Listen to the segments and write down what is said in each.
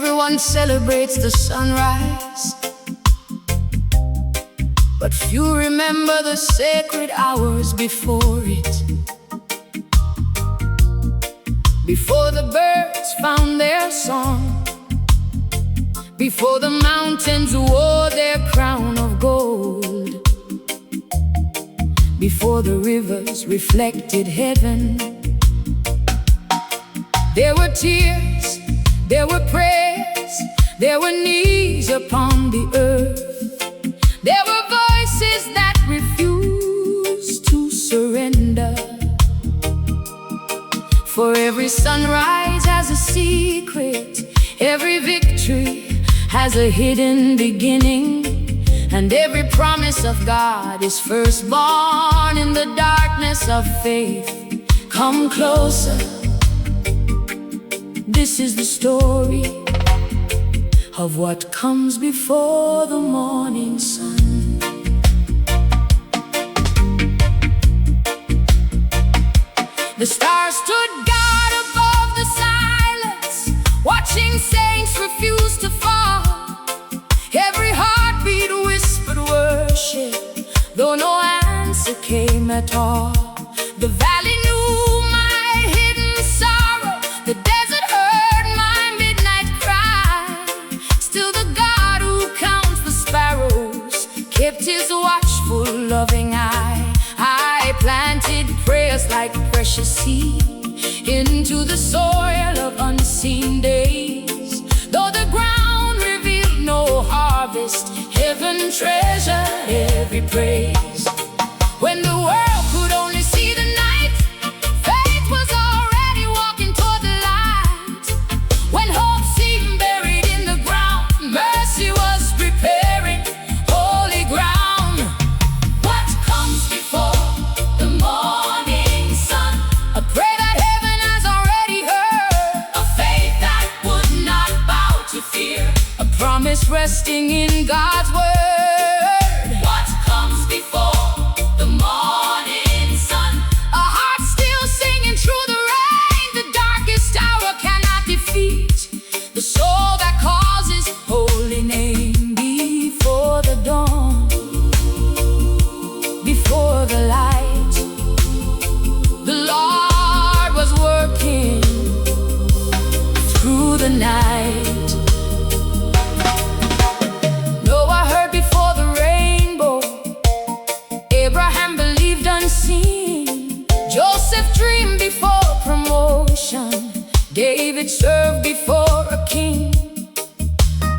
Everyone celebrates the sunrise, but few remember the sacred hours before it. Before the birds found their song, before the mountains wore their crown of gold, before the rivers reflected heaven. There were tears, there were prayers, there were knees upon the earth. There were voices that refused to surrender. For every sunrise has a secret, every victory has a hidden beginning, and every promise of God is first born in the darkness of faith. Come closer. This is the story of what comes before the morning sun. The stars stood guard above the silence, watching saints refuse to fall. Every heartbeat whispered worship, though no answer came at all. The valley knew my hidden sorrow, the desert heard my midnight cry. Still the God who counts the sparrows kept his watchful, loving eye. I planted prayers like precious seed into the soil of unseen days. Though the ground revealed no harvest, heaven treasured every praise. When the world could only see the night, faith was already walking toward the light. When hope seemed buried in the ground, mercy was preparing holy ground. What comes before the morning sun? A prayer that heaven has already heard, a faith that would not bow to fear, a promise resting in God's word. What comes before the morning sun? A heart still singing through the rain, the darkest hour cannot defeat the soul that calls his holy name. Before the dawn, before the light, the Lord was working through the night. Noah heard before the rainbow, Abraham believed unseen, Joseph dreamed before promotion, David served before a king,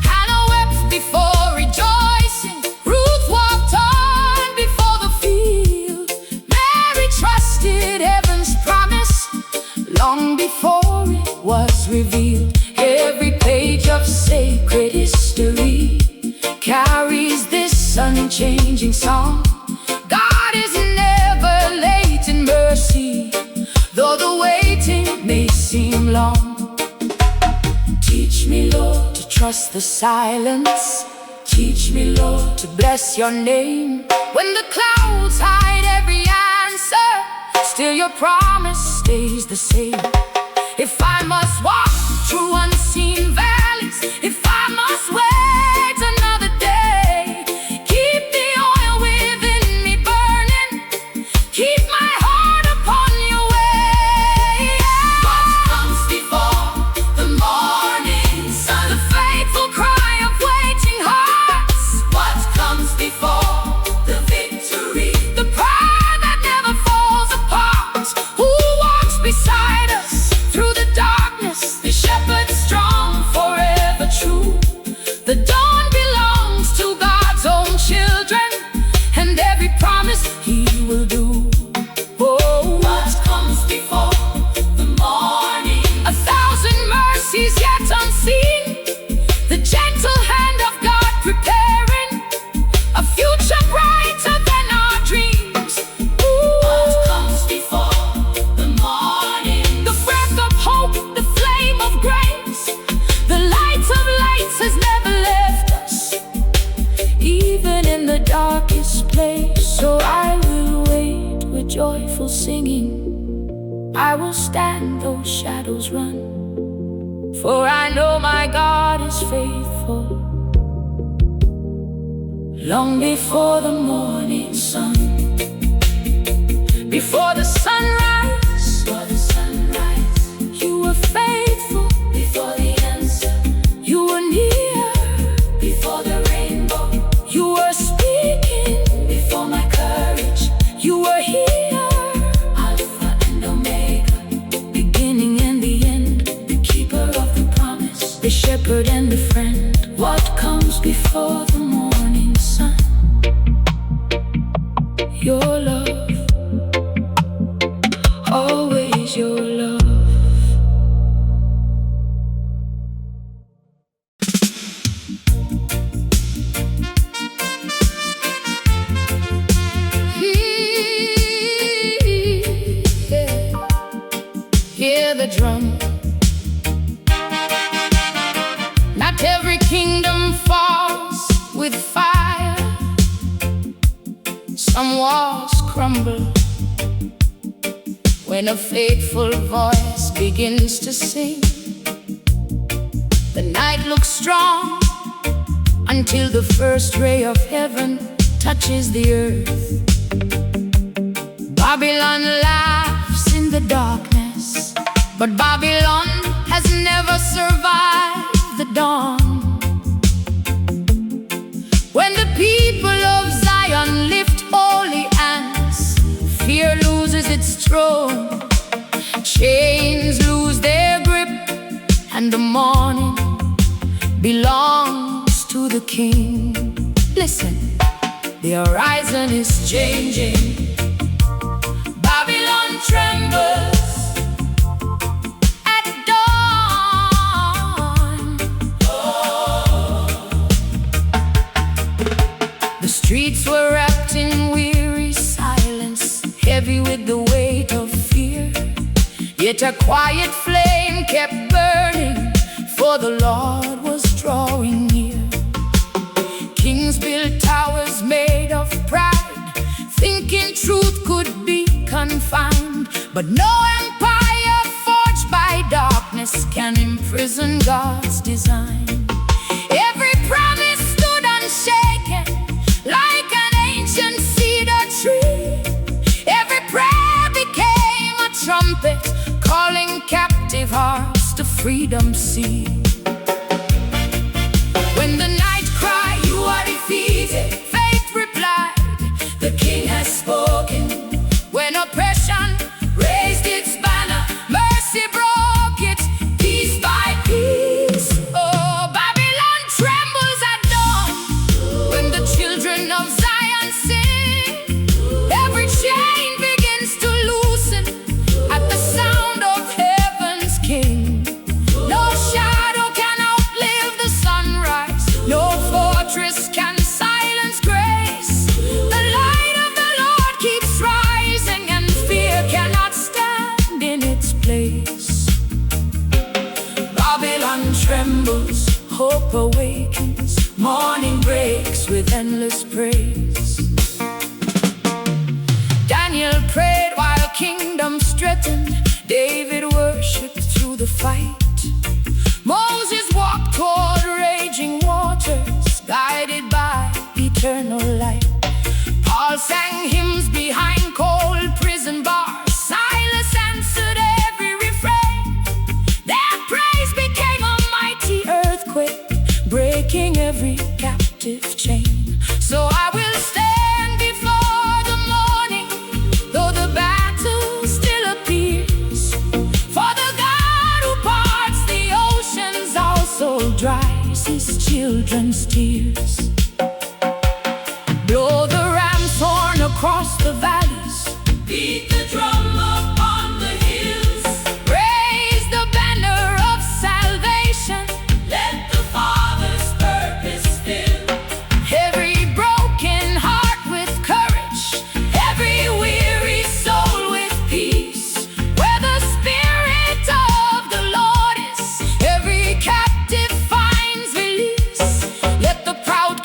Hannah wept before rejoicing, Ruth walked on before the field, Mary trusted heaven's promise long before it was revealed. Every page of sacred history carries this unchanging song. God is never late in mercy, though the waiting may seem long. Teach me, Lord, to trust the silence. Teach me, Lord, to bless your name. When the clouds hide every answer, still your promise stays the same. If I must walk through unseen valleys, if I must wait another day, keep the oil within me burning, keep my heart upon your way. What comes before the morning sun? The faithful cry of waiting hearts. What comes before the victory? The prayer that never falls apart. Who walks beside us through the darkness? The shepherd strong, forever true. The dawn belongs to God's own children, and every promise he will do. Oh, what comes before the morning? 1,000 mercies yet unseen, the gentle hand of God preparing a future brighter than our dreams. Ooh. What comes before the morning? The breath of hope, the flame of grace, the light of lights has never left us, even in the darkest place. So I will wait with joyful singing, I will stand though shadows run, for I know my God faithful, long before the morning sun, before the sunrise. You were faithful before the answer. You were near before the rainbow. You were speaking before my courage. You were here, Alpha and Omega, beginning and the end, the keeper of the promise, the shepherd and the friend. What comes before the morning sun? Your love, always your love. Hear the drum. Not every kingdom falls with fire. Some walls crumble when a faithful voice begins to sing. The night looks strong until the first ray of heaven touches the earth. Babylon laughs in the darkness, but Babylon has never survived the dawn. When the people of Zion lift holy hands, fear loses its throne, chains lose their grip, and the morning belongs to the King. Listen, the horizon is changing. Babylon trembles at dawn. The streets were wrapped in weary silence, heavy with the weight of fear. Yet a quiet flame kept burning, for the Lord was drawing near. Kings built towers made of pride, thinking truth could be confined. But no empire forged by darkness can imprison God's design. Every promise stood unshaken, like an ancient cedar tree. Every prayer became a trumpet, calling captive hearts to freedom's sea. When the night cried, "You are defeated," faith replied, "The King has spoken." When oppression raised its banner, mercy broke it, piece by piece. Oh, Babylon trembles at dawn when the children of Zion sing. Every chain begins to loosen at the sound of heaven's King. No shadow can outlive the sunrise, no fortress can silence grace. The light of the Lord keeps rising, and fear cannot stand in its place. Babylon trembles, hope awakens, morning breaks with endless praise. Daniel prayed while kingdoms threatened, David worshiped through the fight. Moses walked toward raging waters, guided by eternal light. Paul sang hymns behind cold prison bars, Silas answered every refrain. Their praise became a mighty earthquake, breaking every captive chain. So I will stand before the morning, though the battle still appears. For the God who parts the oceans also dries his children's tears. Blow the ram's horn across the valleys, beat the drum upon the hills, raise the banner of salvation, let the Father's purpose fill. Every broken heart with courage, every weary soul with peace. Where the Spirit of the Lord is, every captive finds release. Let the proud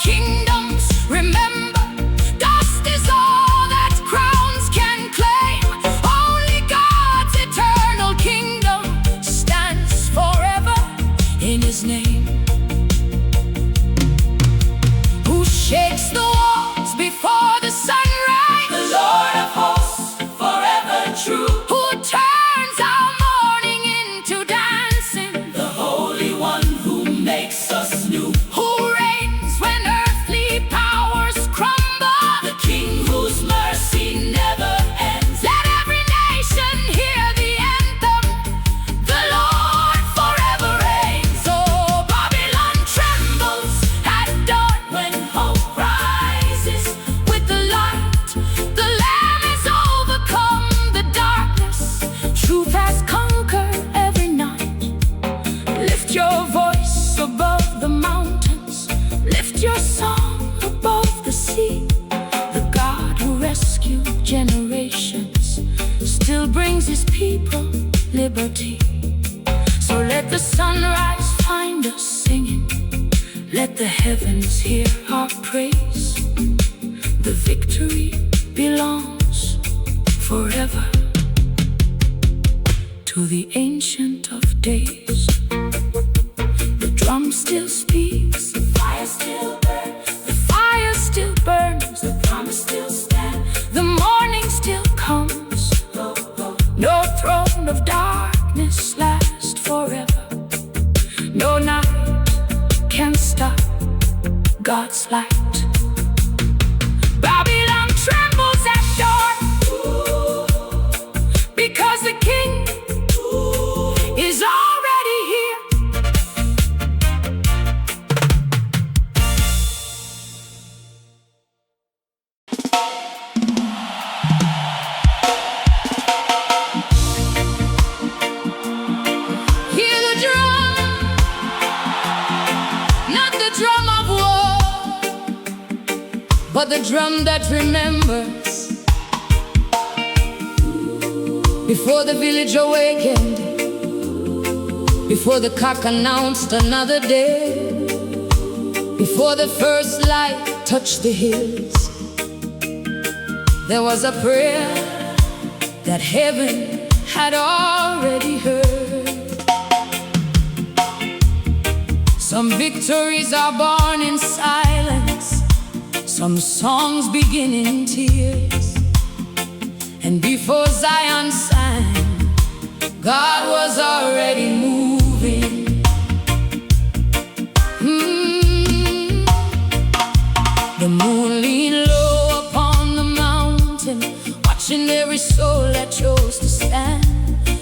the sunrise find us singing. Let the heavens hear our praise. The victory belongs forever to the Ancient of Days. The drum still speaks, the fire still burns, the fire still burns, the promise still stands, the morning still comes. No throne of darkness lasts forever. No night can stop God's light. Babylon trembles at dawn, because the King is already here. Hear the drum, not the drum of war, but the drum that remembers. Before the village awakened, before the cock announced another day, before the first light touched the hills, there was a prayer that heaven had already heard. Some victories are born in silence, some songs begin in tears. And before Zion sang, God was already moving. The moon leaned low upon the mountain, watching every soul that chose to stand.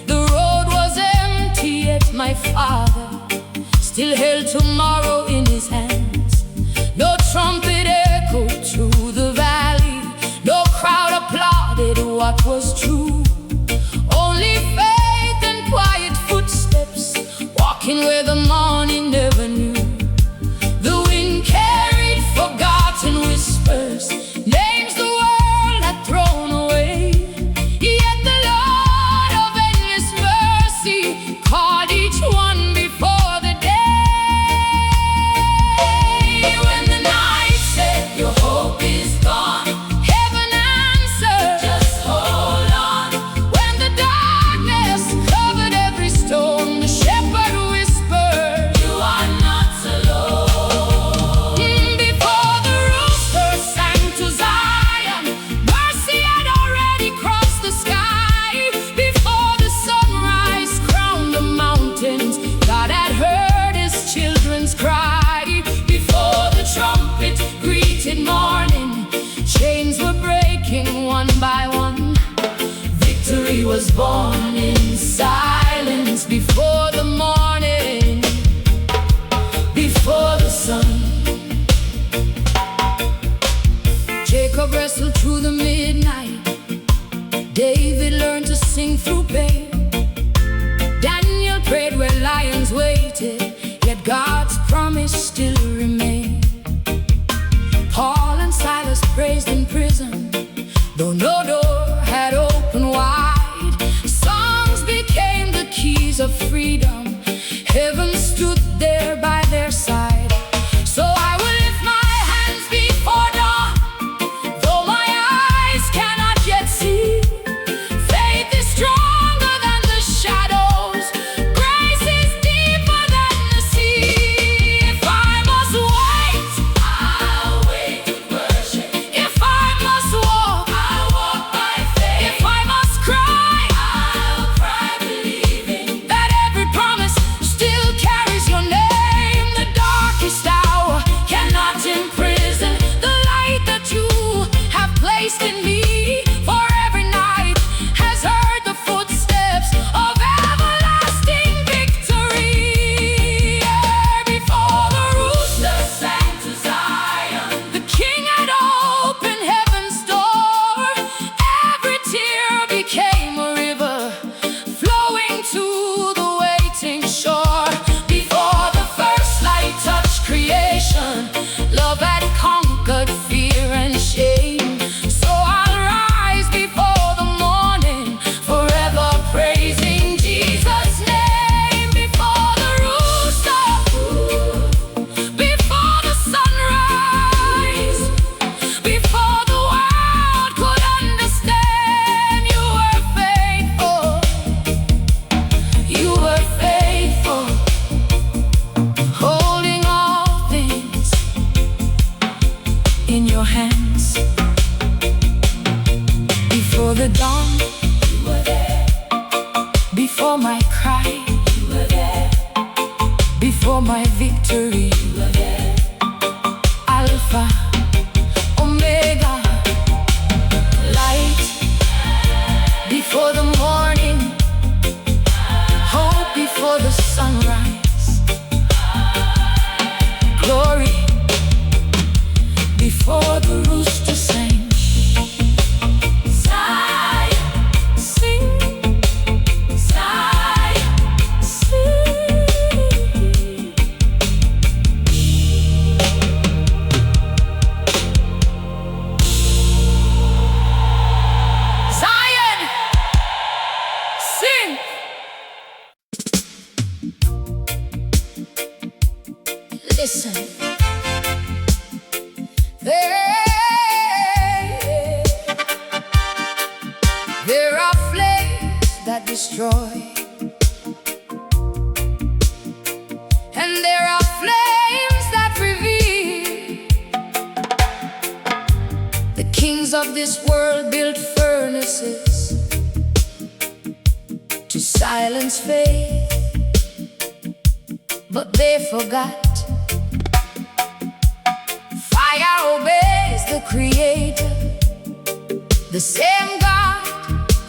The road was empty, yet my Father still held tomorrow in his hands. No trumpet echoed through the valley, no crowd applauded what was true. Only faith and quiet footsteps, walking where the morning never knew. The wind carried forgotten whispers, names the world had thrown away. Yet the Lord of endless mercy called each one before the day. When the night said your hope is gone, heaven answered, just hold on. When the darkness covered every stone, the shepherd whispered, you are not alone. Before the rooster sang to Zion, mercy had already crossed the sky. Before the sunrise crowned the mountains, God had heard his children's cry. Before the trumpet greeted morning, chains were breaking one by one. Victory was born in silence. Before the morning, before the sun, Jacob wrestled through the midnight, David learned to sing through pain. Daniel prayed where lions waited, yet God's promise still remained. Paul and Silas praised in prison, though no door had opened wide. Songs became the keys of freedom, heaven stood there by their side. So I will lift my hands before dawn, though my eyes cannot yet see. Faith is stronger than the shadows, grace is deeper than the sea. If I must walk before my victory. Alpha, Omega, light before the morning, hope before the sunrise, glory before the rooster sings. Listen, there are flames that destroy, and there are flames that reveal. The kings of this world built furnaces to silence faith, but they forgot fire obeys the Creator. The same God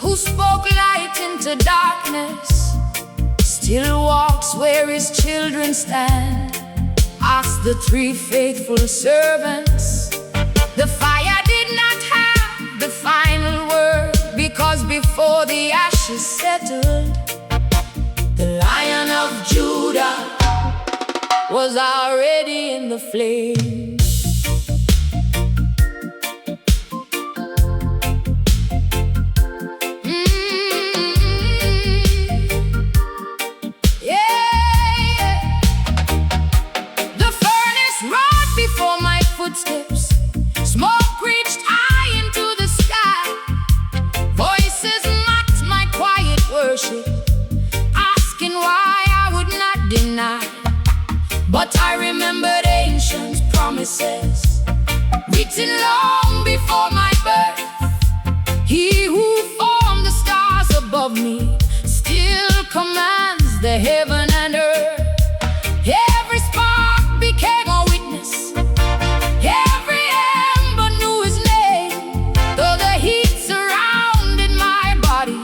who spoke light into darkness still walks where His children stand. Ask the 3 faithful servants. The fire did not have the final word, because before the ashes settled, the Lion of Judah was already in the flame. Footsteps, smoke reached high into the sky. Voices mocked my quiet worship, asking why I would not deny. But I remembered ancient promises written long before my birth. He who formed the stars above me still commands the heaven and earth. Every spark became a witness, every ember knew His name. Though the heat surrounded my body,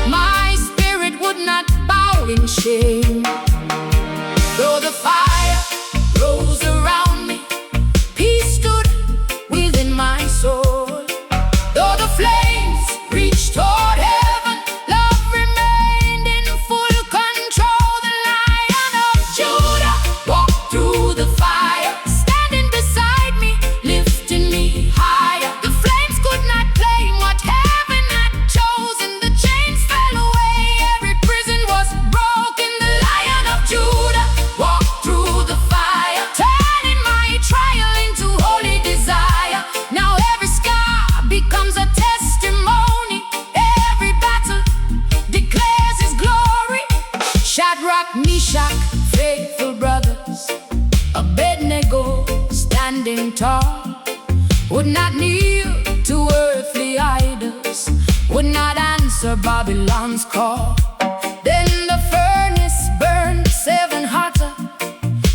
my spirit would not bow in shame. Though the fire rose around me, peace stood within my soul. Though the flames reached toward heaven, love remained in full control. The Lion of Judah walked through the fire, standing beside me, lifting me higher. The flames could not claim what heaven had chosen. The chains fell away, every prison was broken. The Lion of Judah walked through the fire, turning my trial into holy desire. Now every scar becomes a testimony, every battle declares His glory. Shadrach, Meshach, faithful brothers, Abednego, standing tall, would not kneel to earthly idols, would not answer Babylon's call. Then the furnace burned 7 hotter,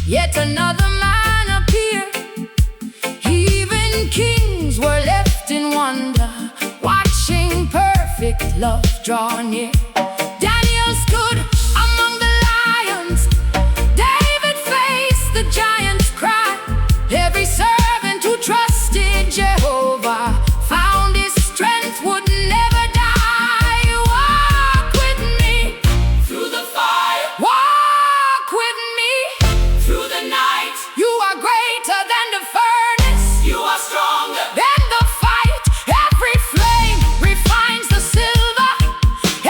yet another man appeared. Even kings were left in wonder, watching perfect love draw near. Daniel stood among the lions, David faced the giant's cry. Every servant who trusted Jehovah found his strength would never die. Walk with me through the fire, walk with me through the night. You are greater than the furnace, you are stronger than the fight. Every flame refines the silver,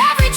every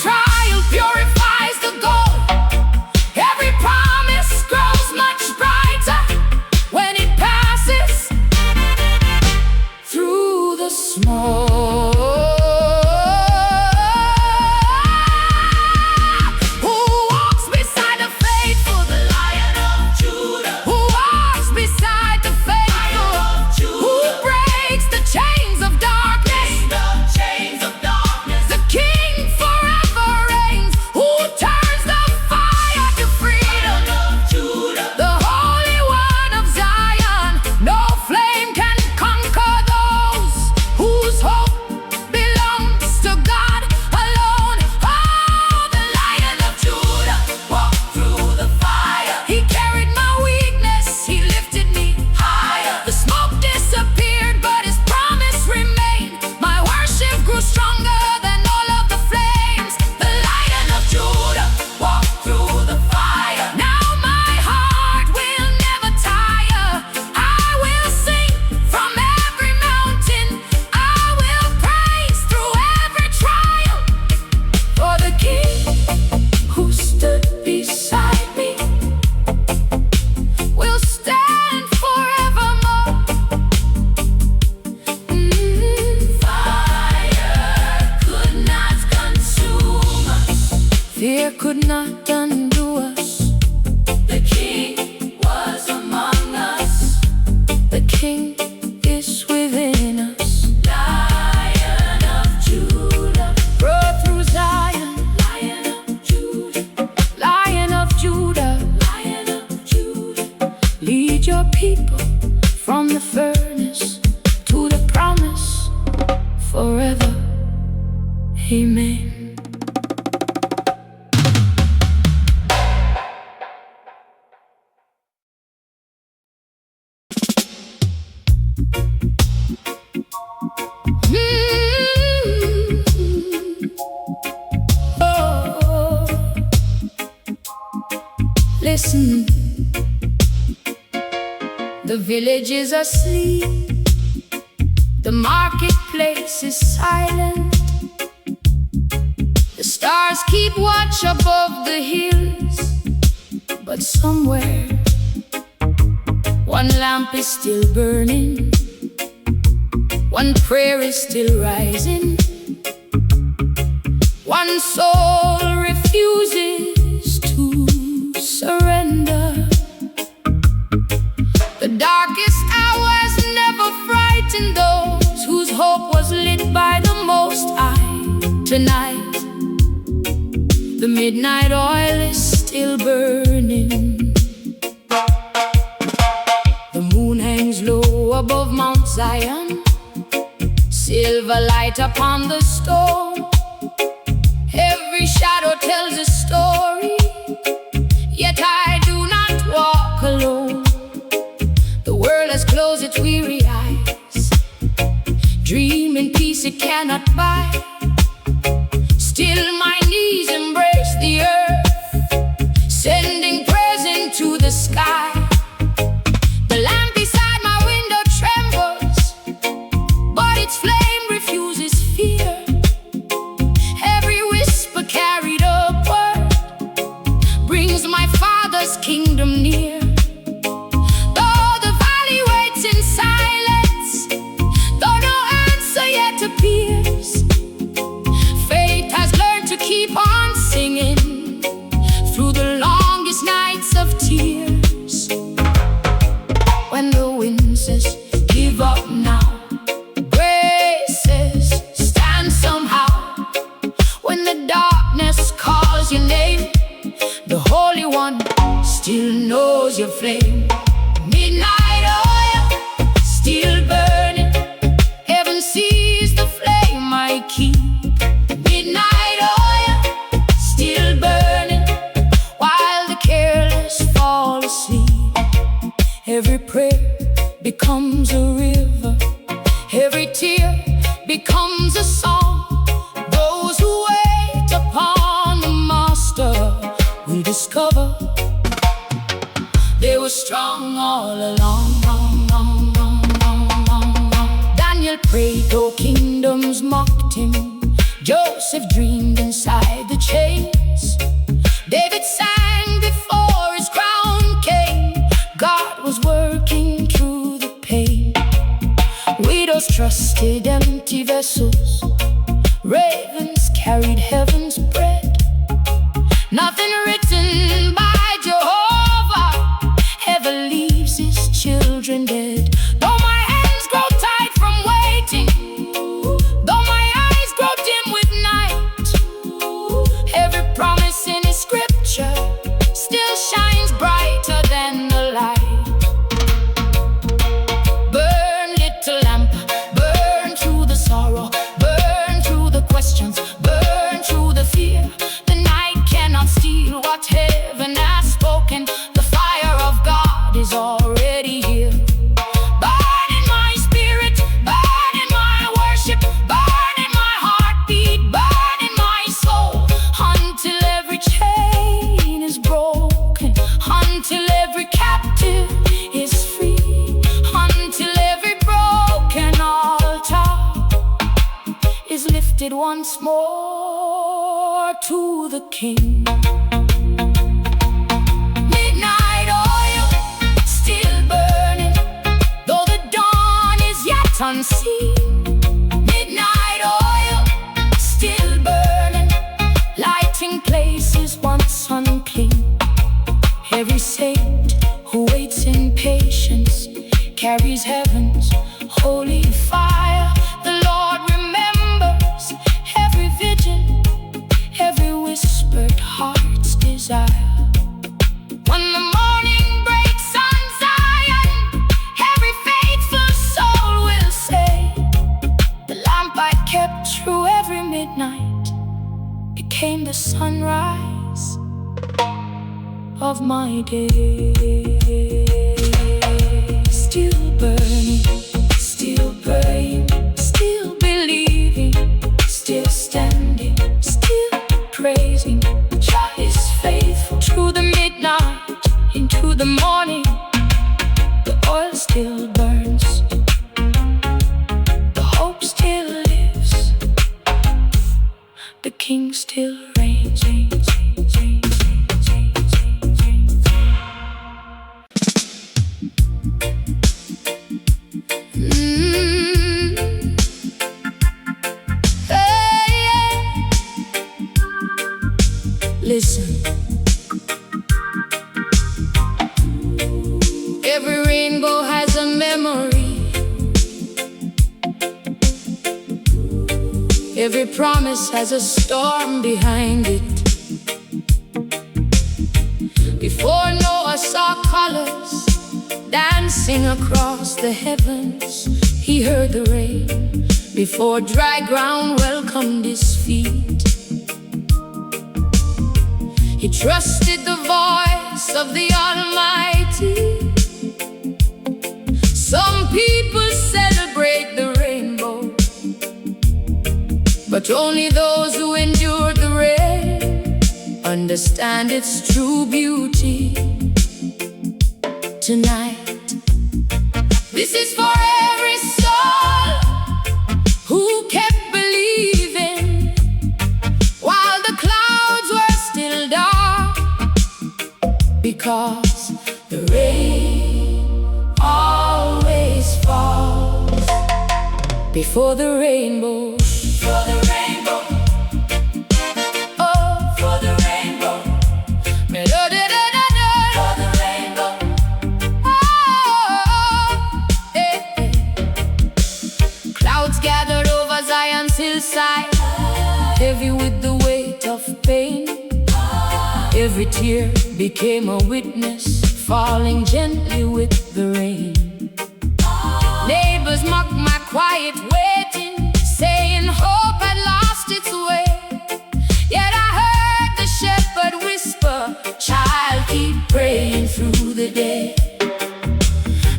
Listen, the village is asleep, the marketplace is silent, the stars keep watch above the hills, but somewhere one lamp is still burning, one prayer is still rising, one soul refuses to surrender. The darkest hours never frightened those whose hope was lit by the Most High. Tonight, the midnight oil is still burning. The moon hangs low above Mount Zion, silver light upon the storm. Every shadow tells a story, yet I do not walk alone. The world has closed its weary eyes, dream in peace it cannot buy. Still my knees embrace the earth, sending prayers into the sky. The lamp beside my window trembles, but its flame refuses fear. Every whisper carried upward brings my Father's kingdom near. Though the valley waits in silence, though no answer yet appears, faith has learned to keep on singing through the longest nights of tears. When the wind says, give up now, grace says, stand somehow. When the darkness calls your name, the Holy One still knows your flame. Midnight oil, still burning, heaven sees the flame I keep. Midnight oil, still burning, while the careless fall asleep. Every prayer becomes a river, every tear becomes a song. Those who wait upon the Master will discover they were strong all along. Daniel prayed though kingdoms mocked him, Joseph dreamed inside the chains, David sang before his crown came. God was working through the pain. Widows trusted empty vessels, ravens carried heaven's bread. Nothing written by Jehovah ever leaves his children dead. Though my hands grow tight from waiting, though my eyes grow dim with night, every promise in his scripture still shines brighter than the light. Burn, little lamp, burn through the sorrow, burn through the questions, burn through the fear. The night cannot steal what heaven has spoken. The fire of God is already here. Burn in my spirit, burn in my worship, burn in my heartbeat, burn in my soul, until every chain is broken, until every captive is free, until every broken altar is lifted once more to the King. Midnight oil, still burning, though the dawn is yet unseen. Midnight oil, still burning, lighting places once unclean. Every saint who waits in patience carries heaven's holy fire. The Lord remembers every vigil, every whispered heart's desire. When the morning breaks on Zion, every faithful soul will say, the lamp I kept through every midnight became the sunrise of my day. Still burning, still praying, still believing, still standing, still praising. Jah is faithful through the midnight. into the morning. The oil still burns, the hope still lives, the King still reigns. Listen, every rainbow has a memory, every promise has a storm behind it. Before Noah saw colors dancing across the heavens, he heard the rain. Before dry ground welcomed his feet, he trusted the voice of the Almighty. Some people celebrate the rainbow, but only those who endure the rain understand its true beauty. Tonight, this is for every soul who kept believing while the clouds were still dark, because the rain always falls before the rainbow. For the rainbow, oh, for the rainbow, for the rainbow, oh, eh, eh. Clouds gathered over Zion's hillside, heavy with the weight of pain. Every tear became a witness, falling gently with the rain. Neighbors mocked my quiet waiting, saying hope had lost its way. Yet I heard the shepherd whisper, child, keep praying through the day.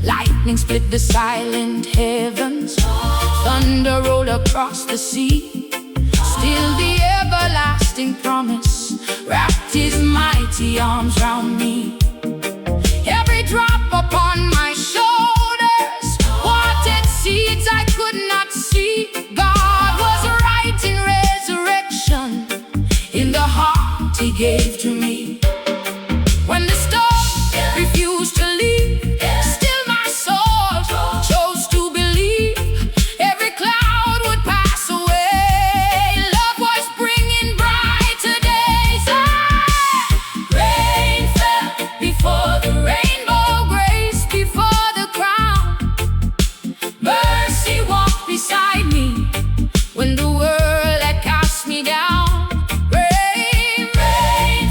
Lightning split the silent heavens, thunder rolled across the sea. Still the everlasting promise wrapped his mighty arms round me. Every drop upon my shoulders watered seeds I could not see. God was right in resurrection, in the heart he gave to me. When the storm refused to leave, still my soul chose to believe. Every cloud would pass away, love was bringing brighter days. Rain fell before the rainbow, grace before the crown. Mercy walked beside me when the world had cast me down. Rain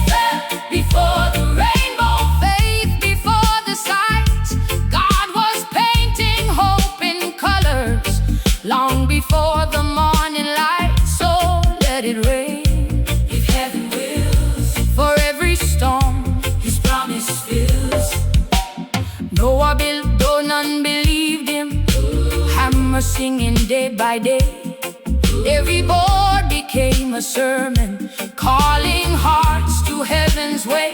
fell before the rainbow, faith before the sight. God was painting hope in colors long before the morning light. So let it rain, if heaven wills, for every storm his promise fills. Noah built though none believed him, hammer singing day by day. Every board became a sermon, calling hearts to heaven's way.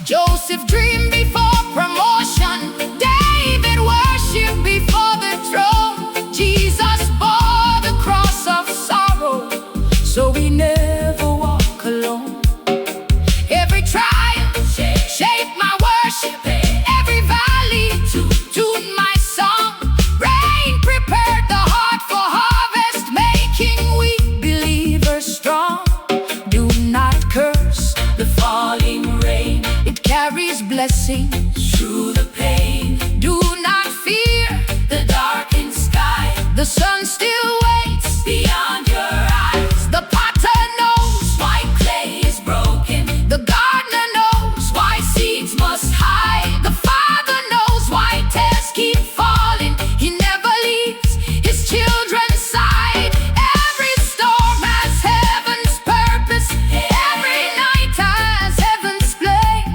Joseph dreamed before promotion, David worshiped before the throne. Jesus bore the cross of sorrow, so we never walk alone. Every trial shaped my worship, every valley tuned my song. Rain prepared the heart for harvest, making weak believers strong. Do not curse the falling rain, it carries blessings through the pain. Do not fear the darkened sky, the sun still waits beyond your eyes. The potter knows why clay is broken, the gardener knows why seeds must hide. The Father knows why tears keep falling, he never leaves his children's side. Every storm has heaven's purpose, every night has heaven's flame.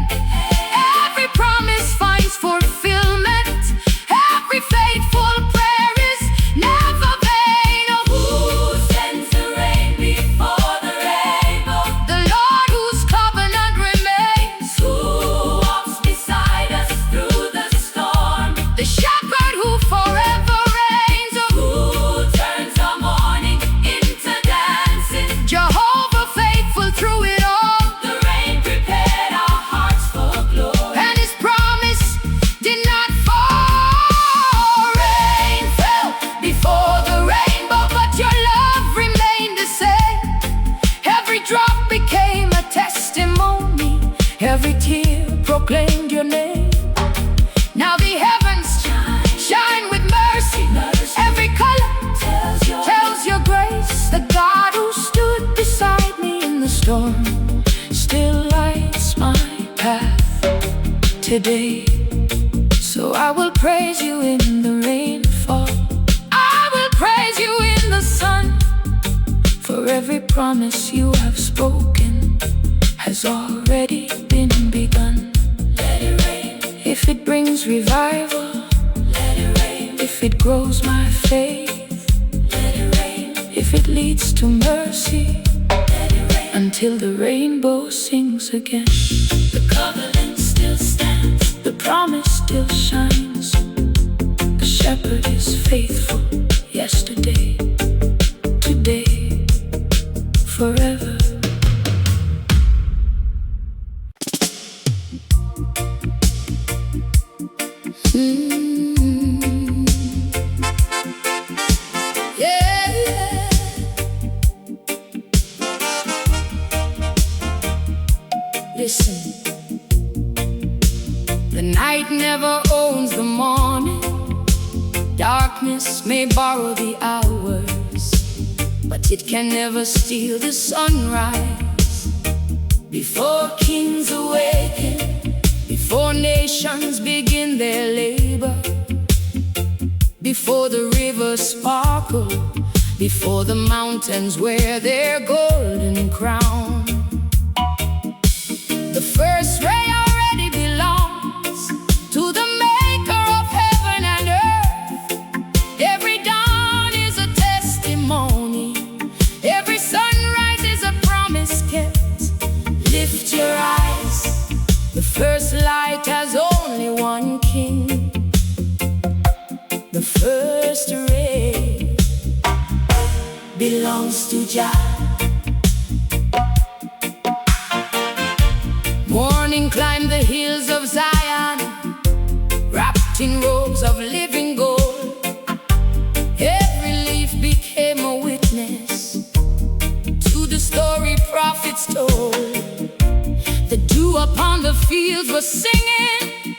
Every promise finds fulfillment, every faithful prayer is never proclaimed your name. Now the heavens shine with mercy. Every color tells your grace. The God who stood beside me in the storm still lights my path today. So I will praise you in the rainfall, I will praise you in the sun, for every promise you have spoken has already been begun. Let it rain. If it brings revival, let it rain. If it grows my faith, let it rain. If it leads to mercy, let it rain. Until the rainbow sings again. The covenant still stands, the promise still shines. The shepherd is faithful, yesterday, today, forever. Yeah. Listen, the night never owns the morning. Darkness may borrow the hours, but it can never steal the sunrise. Before kings awaken, before nations begin their labor, before the rivers sparkle, before the mountains wear their golden crown, the first ray already belongs to the maker of heaven and earth. Every dawn is a testimony, every sunrise is a promise kept. Lift your eyes, the first light has only one king. The first ray belongs to Jah. Morning climbed the hills of Zion, wrapped in robes of living gold. Every leaf became a witness to the story prophets told. The dew upon the fields was singing,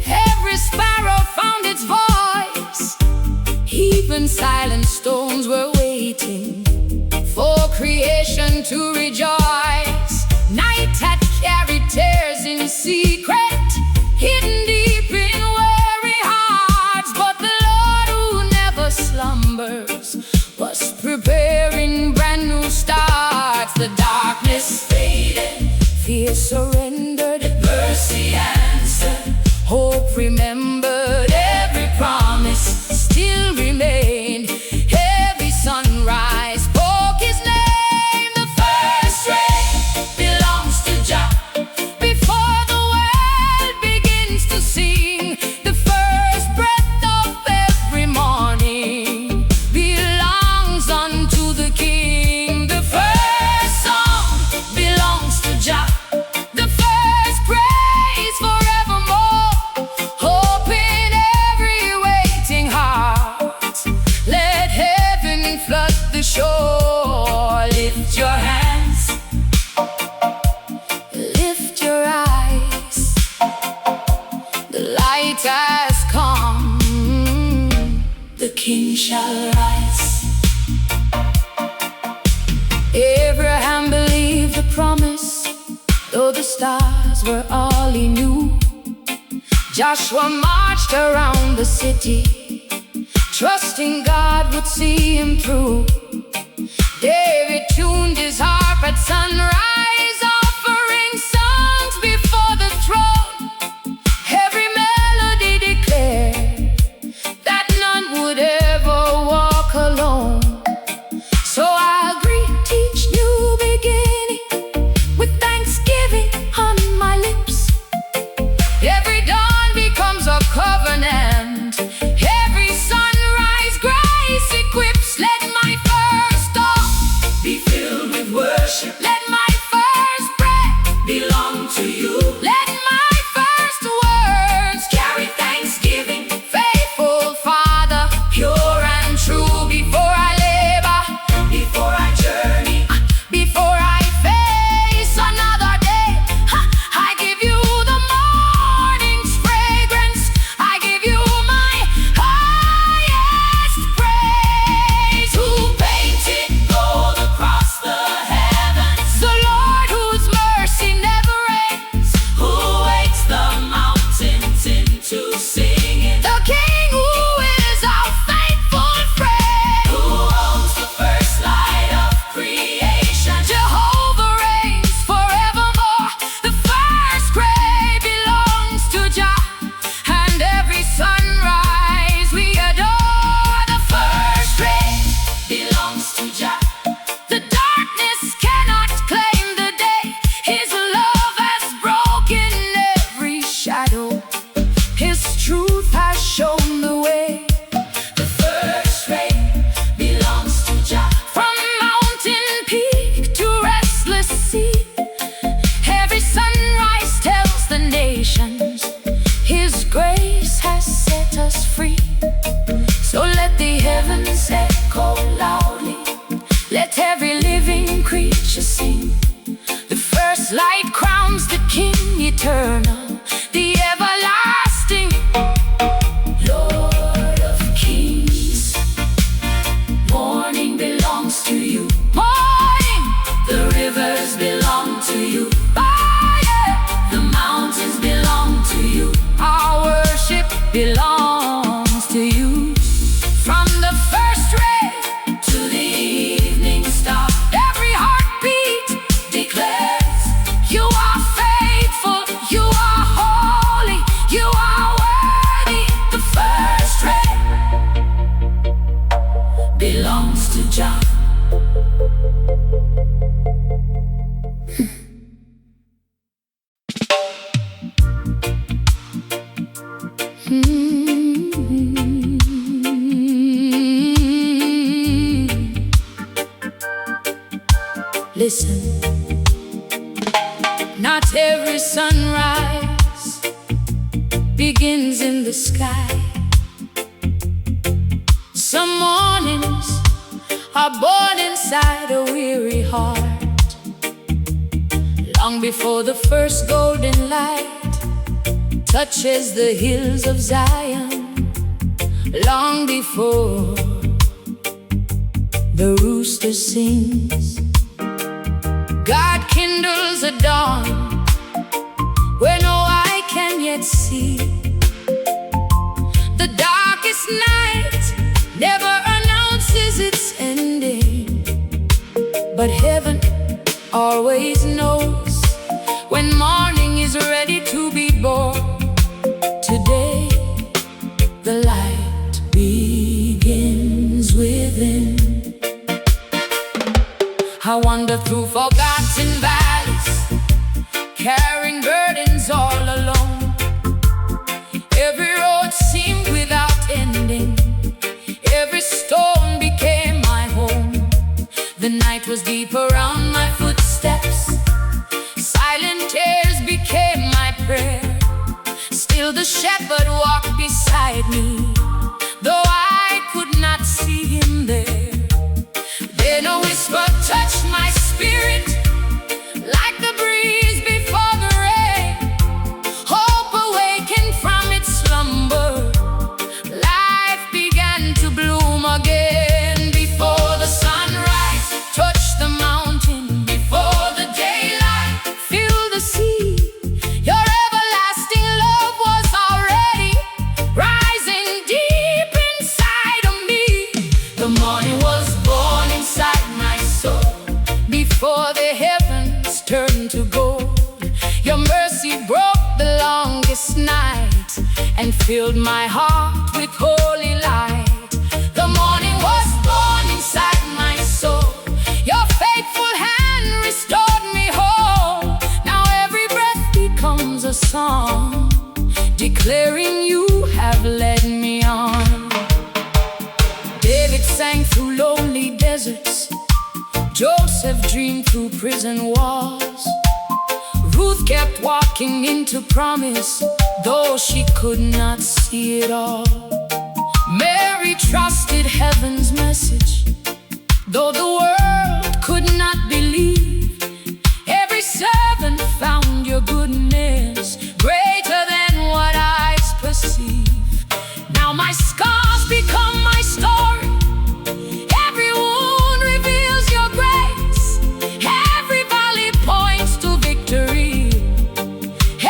every sparrow found its voice. Even silent stones were waiting for creation to rejoice. Night had carried tears in secret, hidden deep in weary hearts, but the Lord who never slumbers was preparing brand new starts. The darkness faded, fear surrendered, mercy answered, hope remembered, every promise still remained. Every sunrise spoke his name. The first ray belongs to Jah. Before the world begins to sing, the first breath of every morning belongs unto the King. The first song belongs to Jah. The first praise forevermore. Hope in every waiting heart. Let heaven flood the shore. Lift your hands, lift your eyes. The light has come, the King shall rise. Abraham believed the promise, though the stars were all he knew. Joshua marched around the city, trusting God would see him through. David tuned his harp at sunrise, offering songs before the throne. Every melody declared that none would ever walk alone. So I'll greet each new beginning with thanksgiving on my lips. Every dawn becomes a covenant, every sunrise grace equips. Let my first thought be filled with worship. Let my eternal, the everlasting Lord of kings. Morning belongs to you. Morning! The rivers belong to you. Oh, yeah. The mountains belong to you. Our worship belongs to you. From the first ray to the evening star, every heartbeat declares you are faithful, you are holy, you are worthy. The first ray belongs to Jah. Listen, not every sunrise begins in the sky. Some mornings are born inside a weary heart, long before the first golden light touches the hills of Zion, long before the rooster sings. God kindles a dawn where no eye can yet see. The darkest night never announces its ending, but heaven always knows when morning is ready to be born. Today the light begins within. I wander through forgotten valleys, carrying burdens all alone. Every road seemed without ending, every stone became my home. The night was deep around my footsteps, silent tears became my prayer. Still the shepherd walked beside me, though I could not see him there. Then a whisper touched my spirit, like the breeze before the rain. Hope awakened from its slumber, life began to bloom again. Before the sunrise touched the mountain, before the daylight filled the sea, your everlasting love was already rising deep inside of me. The morning was born inside my soul, before the heavens turned to gold. Your mercy broke the longest night and filled my heart with holy light. The morning was born inside my soul, your faithful hand restored me whole. Now every breath becomes a song, declaring you have led me on. David sang through lonely deserts, Joseph dreamed through prison walls. Ruth kept walking into promise, though she could not see it all. Mary trusted heaven's message, though the world could not believe. Every servant found your goodness greater than what eyes perceive. Now my scars become my story, every wound reveals your grace, every valley points to victory,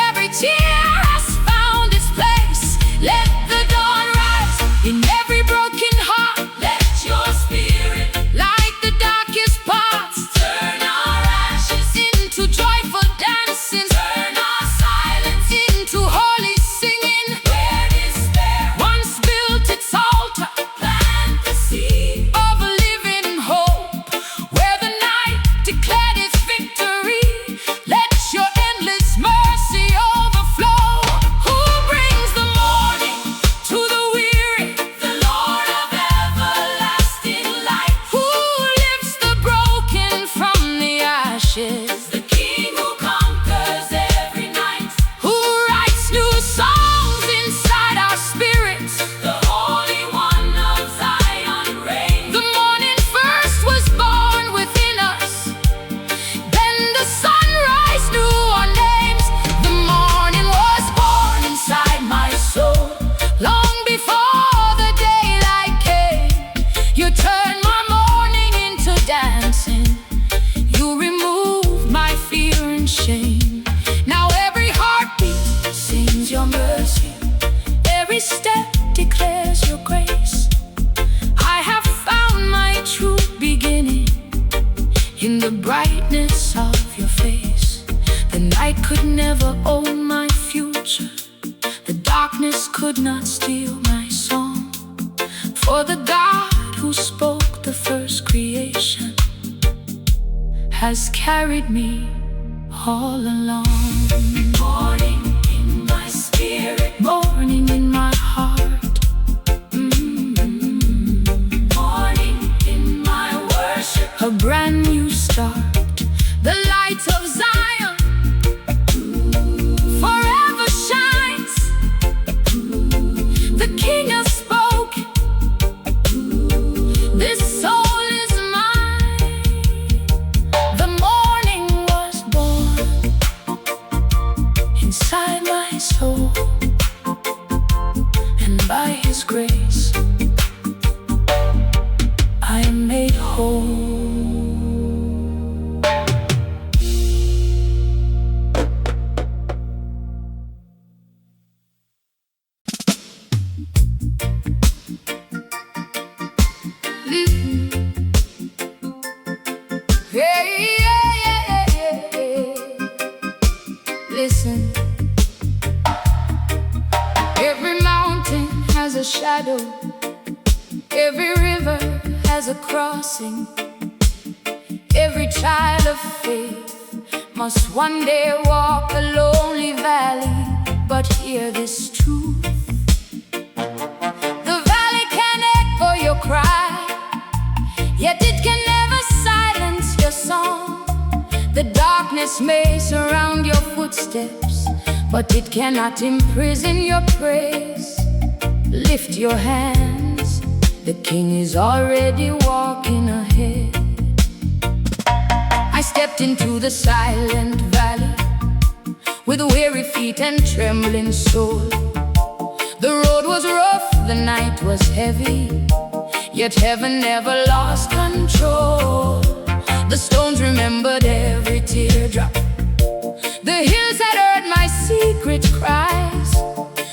every tear has found its place. Let the dawn rise in every broken heart, let your spirit light the darkest paths. Turn our ashes into joyful dancing, turn our silence into holy singing. Where despair once built its altar, plant the seed of a living hope. Where the night declared its victory, let your endless mercy overflow. could not steal my song, for the God who spoke the first creation has carried me all along. Morning in my spirit, morning in my heart, morning in my worship, a brand new start. The light of Zion forever shines. The King has spoken. This soul is mine. The morning was born inside my soul, and by His grace I am made whole. Listen, every mountain has a shadow, every river has a crossing, every child of faith must one day walk a lonely valley. But hear this truth: the valley can echo your cry, yet it can never silence your song. The darkness may surround your footsteps, but it cannot imprison your praise. Lift your hands, the King is already walking ahead. I stepped into the silent valley with weary feet and trembling soul. The road was rough, the night was heavy, yet heaven never lost control. The stones remembered every teardrop, the hills had heard my secret cries.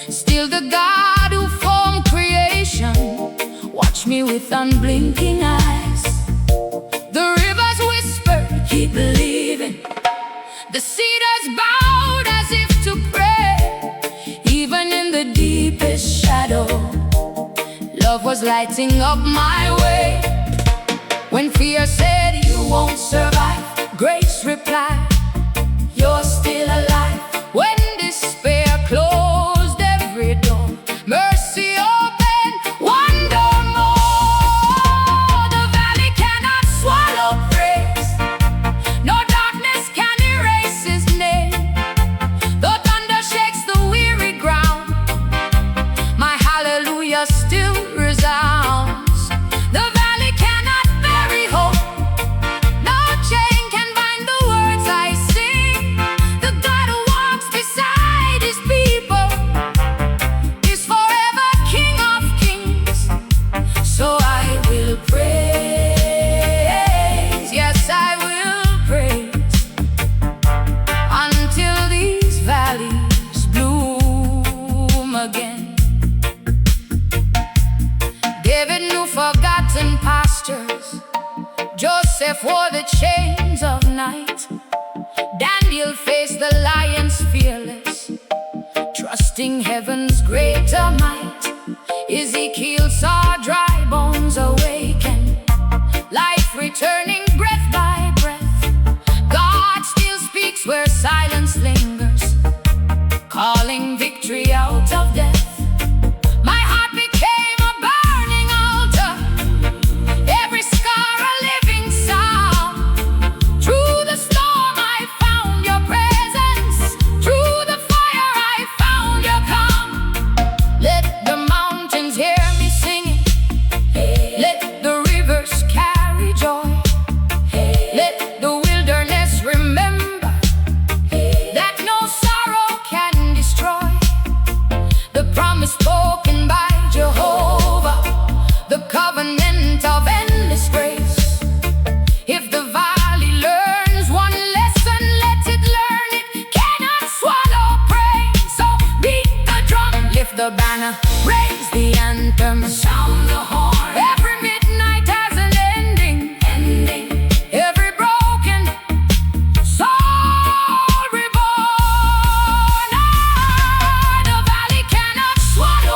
Still the God who formed creation watched me with unblinking eyes. The rivers whispered, keep believing. The cedars bowed as if to pray. Even in the deepest shadow, love was lighting up my way. When fear said you won't survive, grace replied, you're still alive. When despair closed every door, mercy opened one door more. The valley cannot swallow praise, no darkness can erase His name. Though thunder shakes the weary ground, my hallelujah still resounds. The valley cannot bury hope, no chain can bind the words I sing. The God who walks beside His people is forever King of kings. So I will praise, yes I will praise, until these valleys bloom again. David knew forgotten pastures, Joseph wore the chains of night, Daniel faced the lions fearless, trusting heaven's greater might. Ezekiel saw dry bones awaken, life returning breath by breath. God still speaks where silence lingers, calling victory out of death. My heart became a burning altar, every scar a living psalm. Through the storm I found your presence, through the fire I found your calm. Let the mountains hear me singing, let the rivers carry joy, let the wilderness remember that no sorrow can destroy. The promise spoken by Jehovah, the covenant of endless grace. If the valley learns one lesson, let it learn it cannot swallow praise. So beat the drum, lift the banner, raise the anthem, sound the horn. Every midnight has an ending. Every broken soul reborn. The valley cannot swallow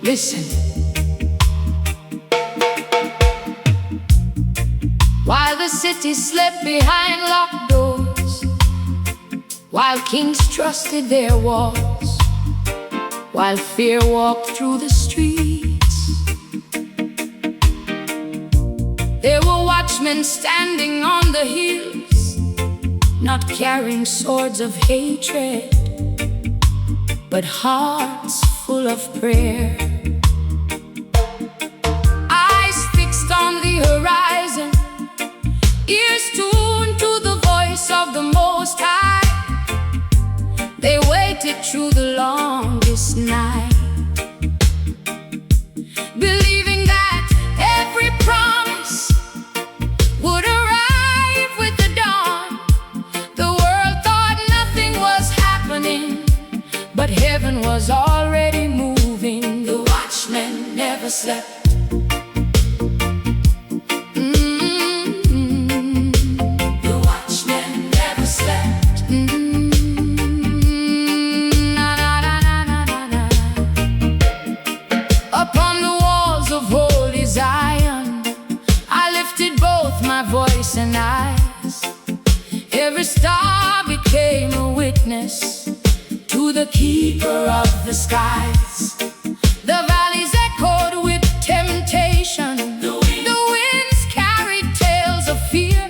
Listen. While the city slept behind locked doors, while kings trusted their walls, while fear walked through the streets, there were watchmen standing on the hills, not carrying swords of hatred, but hearts full of prayer. Eyes fixed on the horizon, ears tuned to the voice of the Most High. They waited through the longest night, believing that every promise would arrive with the dawn. The world thought nothing was happening, but heaven was already moving. The watchmen never slept. The watchmen never slept. Upon the walls of holy Zion, I lifted both my voice and eyes. Every star became a witness to the keeper of the skies. The valleys echoed with temptation, the winds carried tales of fear.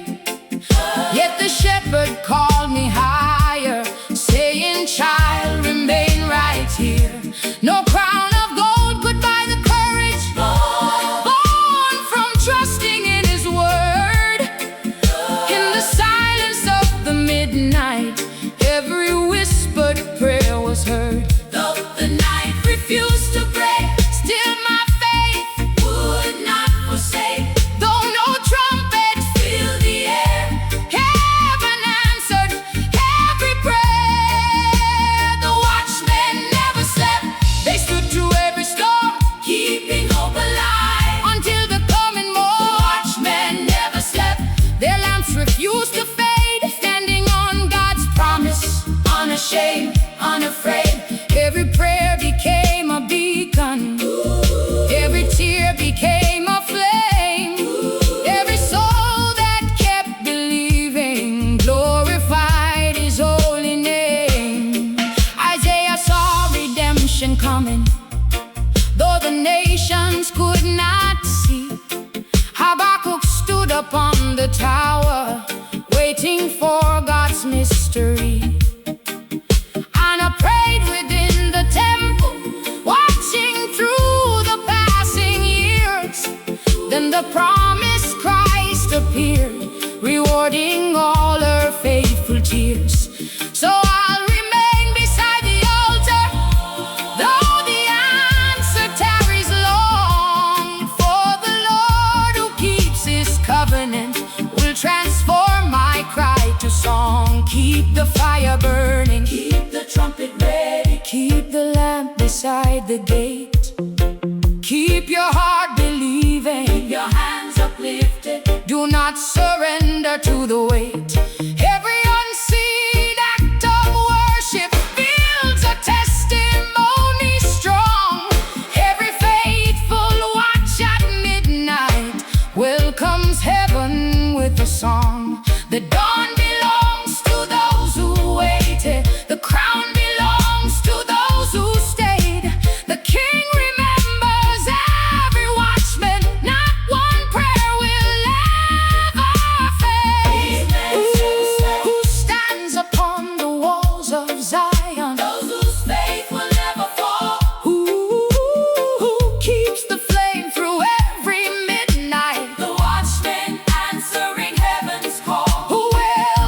Yet the shepherd called me higher, saying, "Child, remain right here." No crown of gold could buy the courage born from trusting in His word. In the silence of the midnight, every whispered prayer was heard. Though the night refused to break, still my faith would not forsake. Though no trumpet filled the air, heaven answered every prayer. The watchmen never slept. They stood through every storm, keeping hope alive until the coming morn. The watchmen never slept. Their lamps refused to fade, standing on God's promise, unashamed, unafraid. Every prayer became a beacon, every tear became a flame. Every soul that kept believing glorified His holy name. Isaiah saw redemption coming, though the nations could not see. Habakkuk stood upon the tower, waiting for God's mystery. Anna prayed within the temple, watching through the passing years. Then the promised Christ appeared, rewarding all her faithful tears. So I'll remain beside the altar, though the answer tarries long. For the Lord who keeps His covenant will transform my cry to song. Keep the fire burning, keep the trumpet ready, keep the lamp beside the gate. Keep your heart believing, keep your hands uplifted. Do not surrender to the weight. Every unseen act of worship builds a testimony strong. Every faithful watch at midnight welcomes heaven with a song. The dawn belongs to those who waited. The crown belongs to those who stayed. The King remembers every watchman. Not one prayer will ever fade. Who stands upon the walls of Zion? Those whose faith will never fall. Who keeps the flame through every midnight? The watchman answering heaven's call. Who will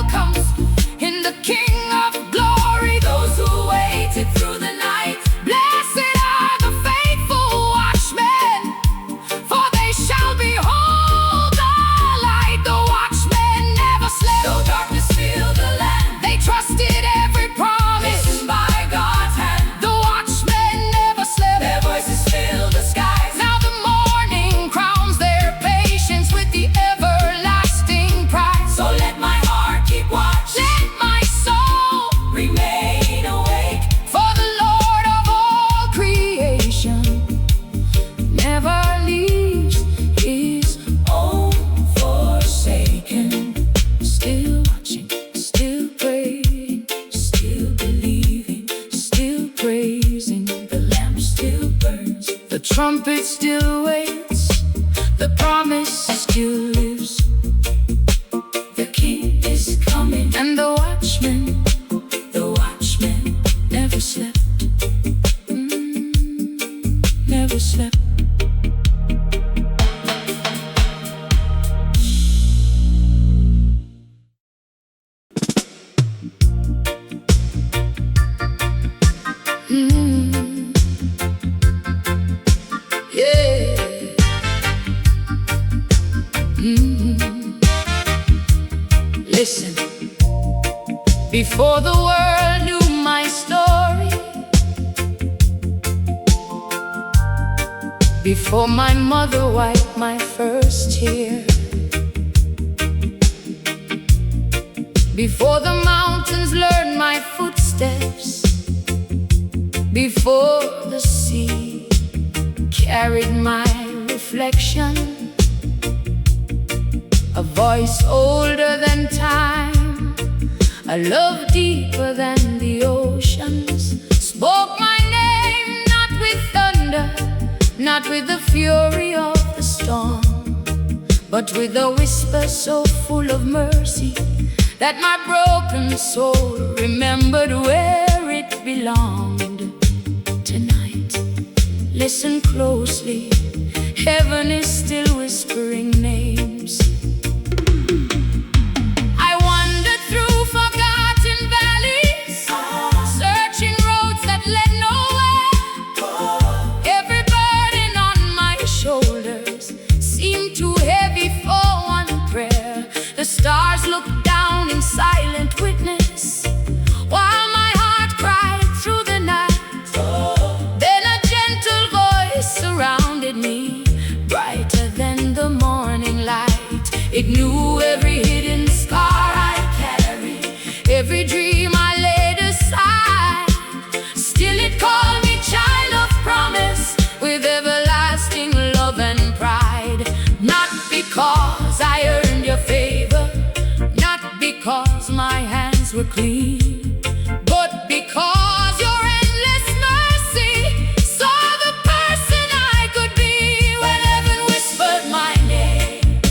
Listen, before the world knew my story, before my mother wiped my first tear, before the mountains learned my footsteps, before the sea carried my reflection, a voice older than time, a love deeper than the oceans, spoke my name, not with thunder, not with the fury of the storm, but with a whisper so full of mercy that my broken soul remembered where it belonged. Tonight, listen closely, heaven is still whispering names. I wandered through forgotten valleys, searching roads that led nowhere. Every burden on my shoulders seemed too heavy for one prayer. The stars looked down in silent witness, while my heart cried through the night. Then a gentle voice surrounded me, brighter than the morning light. It knew every hidden scar I carry, every dream I laid aside. Still it called me child of promise, with everlasting love and pride. Not because I earned your favor, not because my hands were clean, but because your endless mercy saw the person I could be. When heaven whispered my name,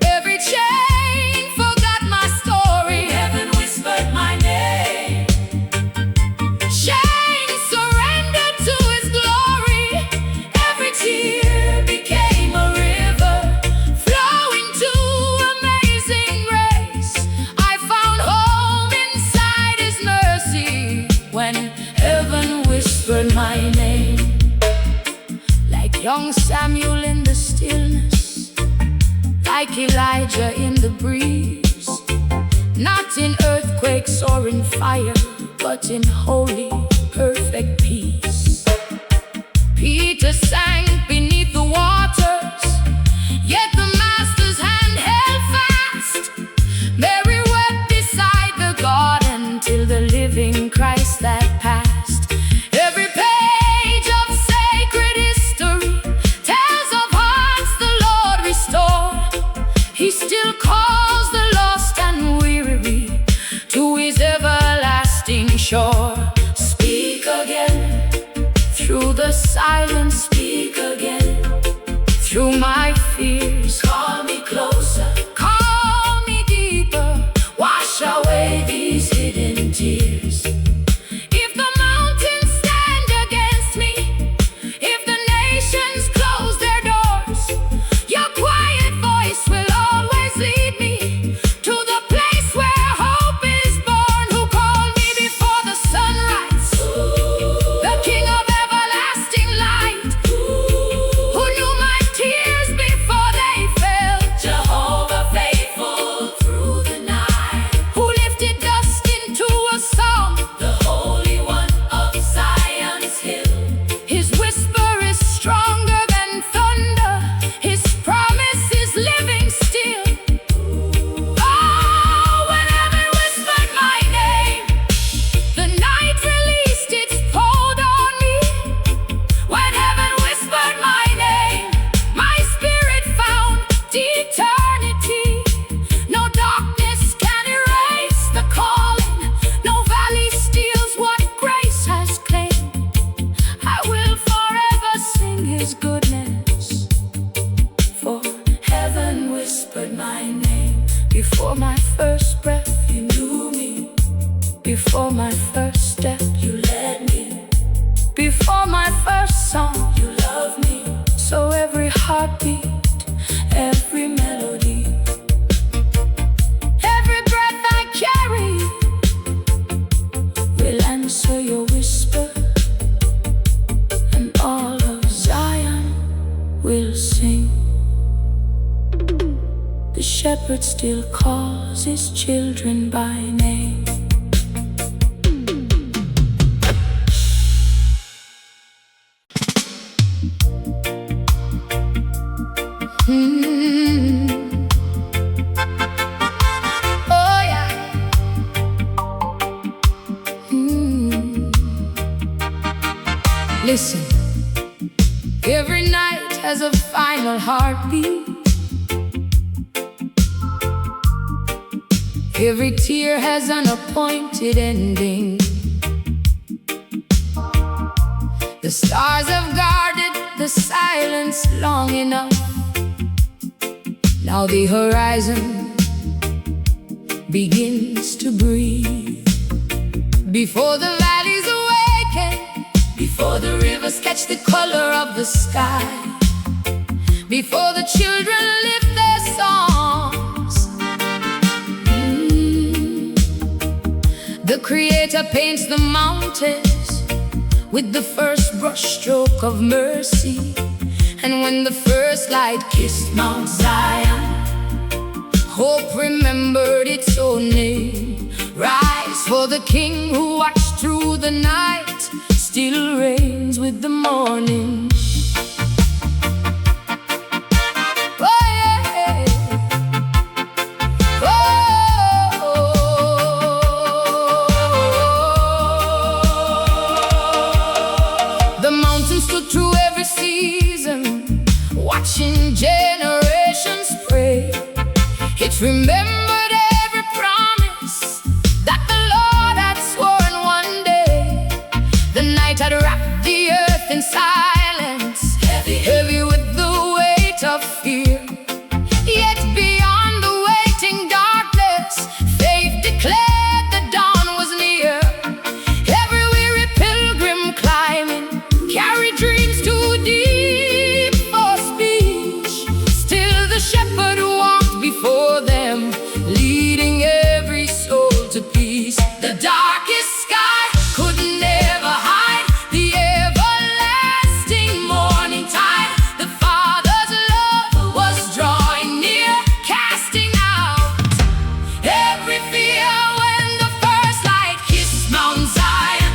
every chain forgot my story. Heaven whispered my name, chains surrendered to his glory. Every tear became a river, flowing to amazing grace. I found home inside his mercy when heaven whispered my name. Like young Samuel in the stillness, like Elijah in the breeze, not in earthquakes or in fire, but in holy, perfect peace. Peter sank beneath the waters, yet the master's hand held fast. Mary wept beside the garden till the living Christ that passed. Every page of sacred history tells of hearts the Lord restored. He still calls the lost and weary to his everlasting shore. Speak again, through the silence, speak again. Through my fears, call me closer, call me deeper. Wash away these hidden tears. If the mountains stand against me, if the nations close their doors, your quiet voice will always lead me to the place where hope is born. Who called me before the sunrise, the King of everlasting light, who knew my tears before they fell. Jehovah faithful through the night, who lifted dust into a song, the Holy One of Zion's hill. His whisper is stronger than thunder, his promise is living still. Oh, when heaven whispered my name, the night released its hold on me. When heaven whispered my name, my spirit found eternity. No darkness can erase the calling, no valley steals what grace has claimed. I will forever sing his goodness, for heaven whispered my name. Before my first breath, you knew me. Before my first step, you led me. Before my first song, you loved me. So every heartbeat, every melody, every breath I carry will answer your whisper, and all of Zion will sing. shepherd still calls his children by name. Oh yeah. Listen, every night has a final heartbeat. Every tear has an appointed ending. The stars have guarded the silence long enough. Now the horizon begins to breathe. Before the valleys awaken, before the rivers catch the color of the sky, before the children lift their songs, the Creator paints the mountains with the first brushstroke of mercy. And when the first light kissed Mount Zion, hope remembered its own name. Rise, for the King who watched through the night still reigns with the morning. Oh yeah. Oh. The mountains stood through every season, watching generations pray. It remembered every promise that the Lord had sworn one day. The night had wrapped the earth in silence, heavy with the weight of fear. Yet beyond the waiting darkness, faith declared the dawn was near. Every weary pilgrim climbing carried dreams too deep for speech. Still the shepherd walked before them, leading every soul to peace. The darkest sky could never hide the everlasting morning tide. The Father's love was drawing near, casting out every fear. When the first light kissed Mount Zion,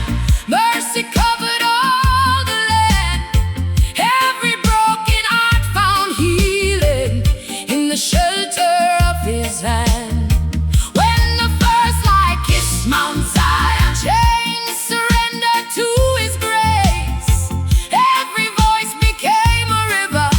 mercy covered all the land. Every broken heart found healing in the shelter of His hand. When the first light kissed Mount Zion, chains surrendered to His grace. Every voice became a river,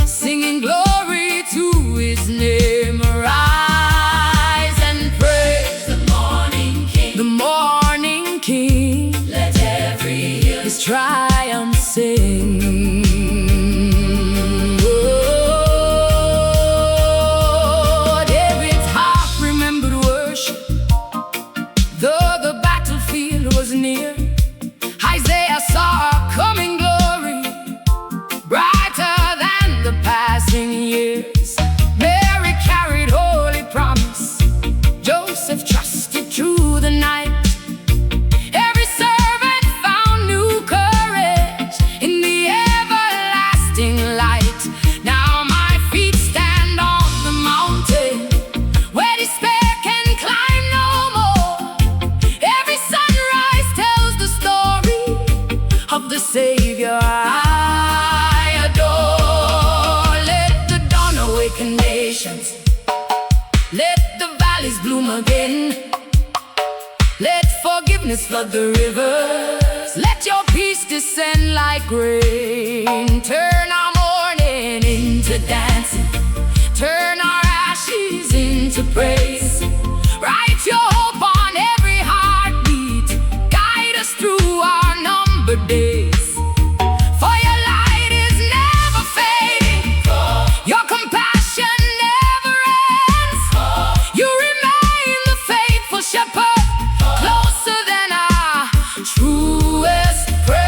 singing glory to His name. Arise and praise the morning King. The morning King. Let every ear His triumph sing. Oh, David's harp remembered worship, though the battlefield was near. Isaiah saw a coming glory, brighter than the passing years. Mary carried holy promise, Joseph trusted through the night. Every servant found new courage in the everlasting light. Now my feet stand on the mountain where despair can climb no more. Every sunrise tells the story of the Savior I adore. Let the dawn awaken nations, let the valleys bloom again. Let forgiveness flood the rivers, let your peace descend like rain. Turn our mourning into dancing, turn our ashes into praise. Write your hope on every heartbeat, guide us through our numbered days. For your light is never fading, your compassion never ends. You remain the faithful shepherd, closer than our truest friend.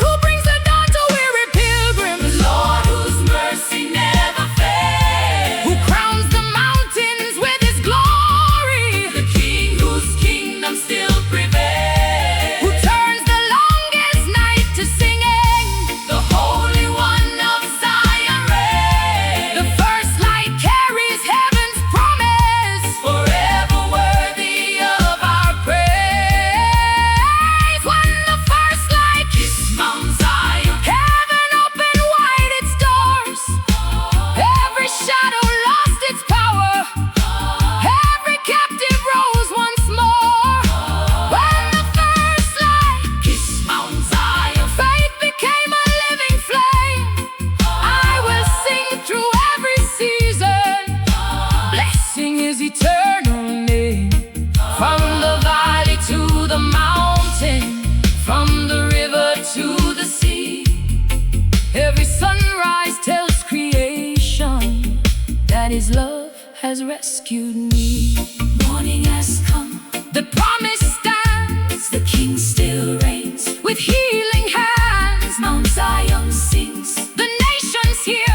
Who brings the dawn to weary His love has rescued me. Morning has come, The promise stands, the King still reigns. with healing hands. Mount Zion sings, The nations hear,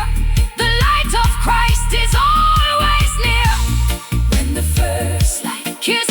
the light of Christ is always near. when the first light Kiss